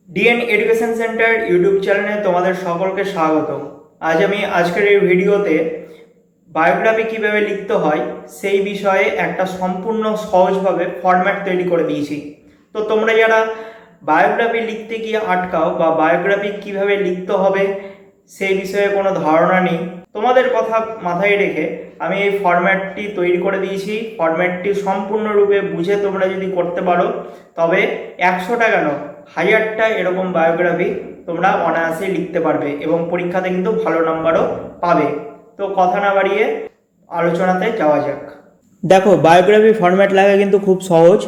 DNA education centre YouTube চ্যানেলে তোমাদের সকলকে স্বাগত। আজকের এই ভিডিওতে বায়োগ্রাফি কিভাবে লিখতে হয় সেই বিষয়ে একটা সম্পূর্ণ সহজভাবে ফরম্যাট তৈরি করে দিয়েছি। তো তোমরা যারা বায়োগ্রাফি লিখতে গিয়ে আটকাও বা বায়োগ্রাফি কিভাবে লিখতে হবে সেই বিষয়ে কোনো ধারণা নেই, তোমাদের কথা মাথায় রেখে আমি এই ফরম্যাটটি তৈরি করে দিয়েছি। ফরম্যাটটি সম্পূর্ণরূপে বুঝে তোমরা যদি করতে পারো তবে 100টা কেন 1000টা এরকম বায়োগ্রাফি তোমরা অনায়াসে লিখতে পারবে এবং পরীক্ষাতে কিন্তু ভালো নাম্বারও পাবে। তো কথা না বাড়িয়ে আলোচনাতে যাওয়া যাক। দেখো, বায়োগ্রাফি ফরম্যাট লেখা কিন্তু খুব সহজ।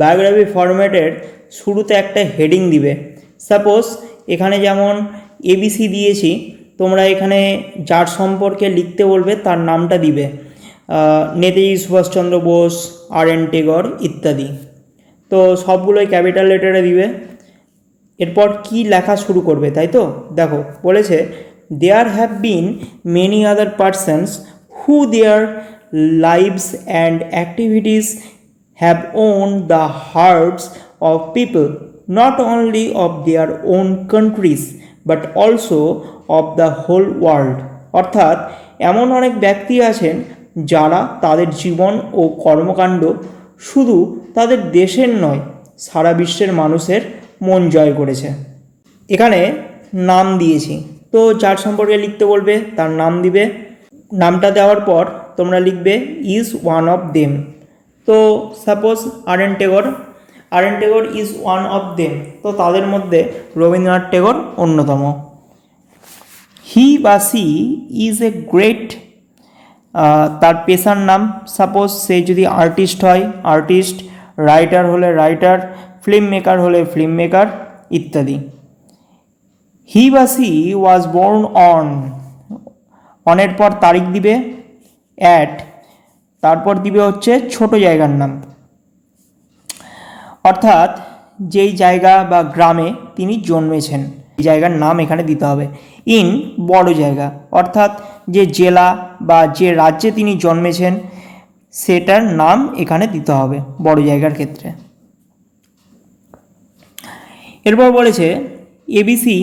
বায়োগ্রাফি ফরম্যাটের শুরুতে একটা হেডিং দিবে। সাপোজ এখানে যেমন এবিসি দিয়েছি, তোমরা এখানে যার সম্পর্কে লিখতে বলবে তার নামটা দিবে, নেতাজি সুভাষচন্দ্র বোস, আর.এন. টেগর ইত্যাদি। তো সবগুলোই ক্যাপিটাল লেটারে দিবে। এরপর কি লেখা শুরু করবে, তাই তো? দেখো বলেছে, there have been many other persons who their lives and activities have won the hearts of people, not only of their own countries but also of the whole world. অর্থাৎ এমন অনেক ব্যক্তি আছেন যারা তাদের জীবন ও কর্মকাণ্ড শুধু তাদের দেশের নয়, সারা বিশ্বের মানুষের মন জয় করেছে। এখানে নাম দিয়েছি, তো যার সম্পর্কে লিখতে বলবে তার নাম দিবে। নামটা দেওয়ার পর তোমরা লিখবে ইজ ওয়ান অফ দেম। তো suppose আর.এন. Tagore is one of them, তো তাদের মধ্যে রবীন্দ্রনাথ টেগর অন্যতম। হি বা সি ইজ এ গ্রেট, তার পেশার নাম, সাপোজ সে যদি আর্টিস্ট হয় আর্টিস্ট, রাইটার হলে রাইটার, ফিল্ম মেকার হলে ফিল্ম মেকার ইত্যাদি। হি বা সি ওয়াজ বর্ন অন, অনের পর তারিখ দিবে, অ্যাট, তারপর দিবে হচ্ছে ছোট জায়গার নাম, অর্থাৎ যেই জায়গা বা গ্রামে তিনি জন্মেছেন এই জায়গার নাম এখানে দিতে হবে। ইন, বড় জায়গা, অর্থাৎ যে জেলা বা যে রাজ্যে তিনি জন্মেছেন সেটার নাম এখানে দিতে হবে বড় জায়গার ক্ষেত্রে। এরপর বলেছে ABC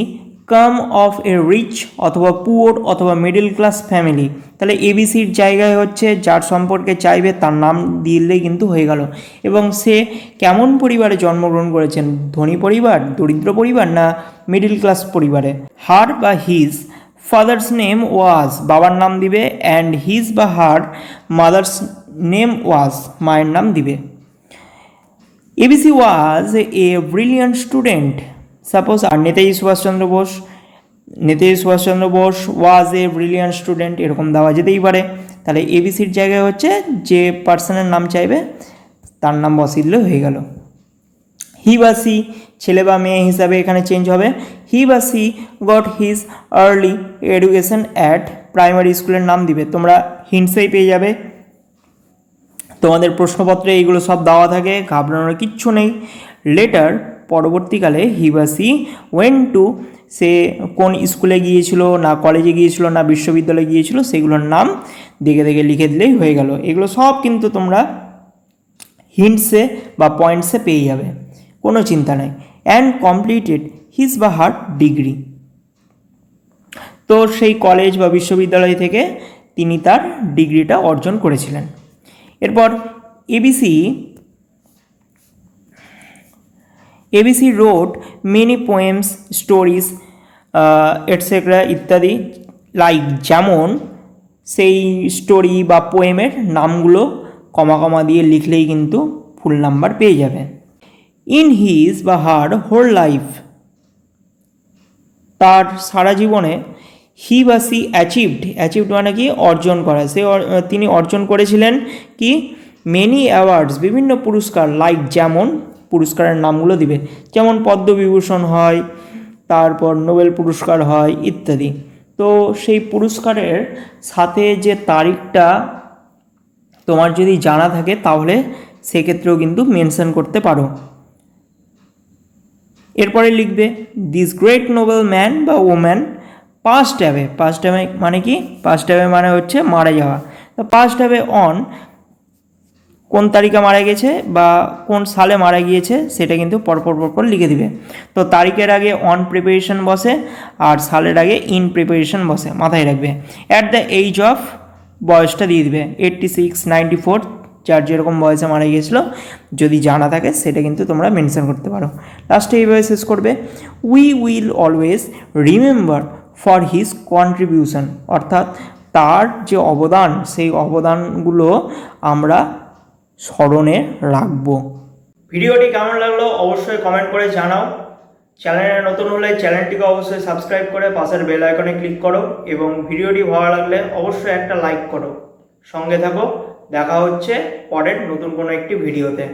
come of a rich অথবা পুয়ার অথবা মিডল ক্লাস ফ্যামিলি। তাহলে এবিসির জায়গায় হচ্ছে যার সম্পর্কে চাইবে তার নাম দিলেই কিন্তু হয়ে গেল, এবং সে কেমন পরিবারে জন্মগ্রহণ করেছেন, ধনী পরিবার, দরিদ্র পরিবার, না মিডল ক্লাস পরিবারে। হার বা হিজ ফাদার্স নেম ওয়াজ, বাবার নাম দিবে, অ্যান্ড হিজ বা হার মাদার্স নেম ওয়াজ, মায়ের নাম দিবে। ABC was a brilliant student, suppose আর Netaji Subhash Chandra Bose was a brilliant student, এরকম দেওয়া যেতেই পারে। তাহলে এবিসির জায়গায় হচ্ছে যে পার্সনের নাম চাইবে তার নাম বসিয়ে দিলে হয়ে গেল। হি বা সি ছেলে বা মেয়ে হিসাবে এখানে চেঞ্জ হবে। হি বা C goat his early education at, primary স্কুলের নাম দিবে, তোমরা হিন্টসেই পেয়ে যাবে। তোমাদের প্রশ্নপত্রে এইগুলো সব দেওয়া থাকে, ঘাবড়ানোর কিচ্ছু নেই। লেটার, পরবর্তীকালে হি বা সি ওয়েন টু, সে কোন স্কুলে গিয়েছিল, না কলেজে গিয়েছিল, না বিশ্ববিদ্যালয়ে গিয়েছিল, সেগুলোর নাম দেখে দেখে লিখে দিলেই হয়ে গেল। এগুলো সব কিন্তু তোমরা হিন্টসে বা পয়েন্টসে পেয়ে যাবে, কোনো চিন্তা নেই। অ্যান্ড কমপ্লিটেড হিজ বা হার ডিগ্রি, তো সেই কলেজ বা বিশ্ববিদ্যালয় থেকে তিনি তার ডিগ্রিটা অর্জন করেছিলেন। এরপর ABC road many poems, stories etcetera ইত্যাদি, লাইক, যেমন সেই স্টোরি বা পোয়েমের নামগুলো কমা কমা দিয়ে লিখলেই কিন্তু ফুল নাম্বার পেয়ে যাবে। ইন হিজ বা হার হোল লাইফ, তার সারা জীবনে হি বা সি অ্যাচিভড মানে কি অর্জন করা, তিনি অর্জন করেছিলেন কি মেনি অ্যাওয়ার্ডস, বিভিন্ন পুরস্কার, লাইক, যেমন পুরস্কারের নামগুলো দিবে, যেমন পদ্মবিভূষণ হয়, তারপর নোবেল পুরস্কার হয় ইত্যাদি। তো সেই পুরস্কারের সাথে যে তারিখটা তোমার যদি জানা থাকে তাহলে সেক্ষেত্রেও কিন্তু মেনশন করতে পারো। এরপরে লিখবে দিস গ্রেট নোবেল ম্যান বা ওম্যান পাস্ট অ্যাওয়ে মানে কি, পাস্ট অ্যাওয়ে মানে হচ্ছে মারা যাওয়া। তো পাস্ট অ্যাওয়ে অন কোন তারিখে মারা গেছে বা কোন সালে মারা গিয়েছে সেটা কিন্তু পরপর লিখে দিবে। তো তারিখের আগে অন প্রিপারেশন বসে আর সালের আগে ইন প্রিপারেশন বসে, মাথায় রাখবে। অ্যাট দ্য এইজ অফ বয়সটা দিয়ে দিবে 86, 94, যার যেরকম বয়সে মারা গিয়েছিলো যদি জানা থাকে সেটা কিন্তু তোমরা মেনশন করতে পারো। লাস্টে এইভাবে শেষ করবে, we will always remember for his contribution, অর্থাৎ তার যে অবদান সেই অবদানগুলো আমরা স্মরণে রাখবো। ভিডিওটি কেমন লাগলো অবশ্যই কমেন্ট করে জানাও। চ্যানেলে নতুন হলে চ্যানেলটিকে অবশ্যই সাবস্ক্রাইব করে পাশের বেল আইকনে ক্লিক করো এবং ভিডিওটি ভালো লাগলে অবশ্যই একটা লাইক করো। সঙ্গে থাকো, দেখা হচ্ছে পরের নতুন কোনো একটি ভিডিওতে।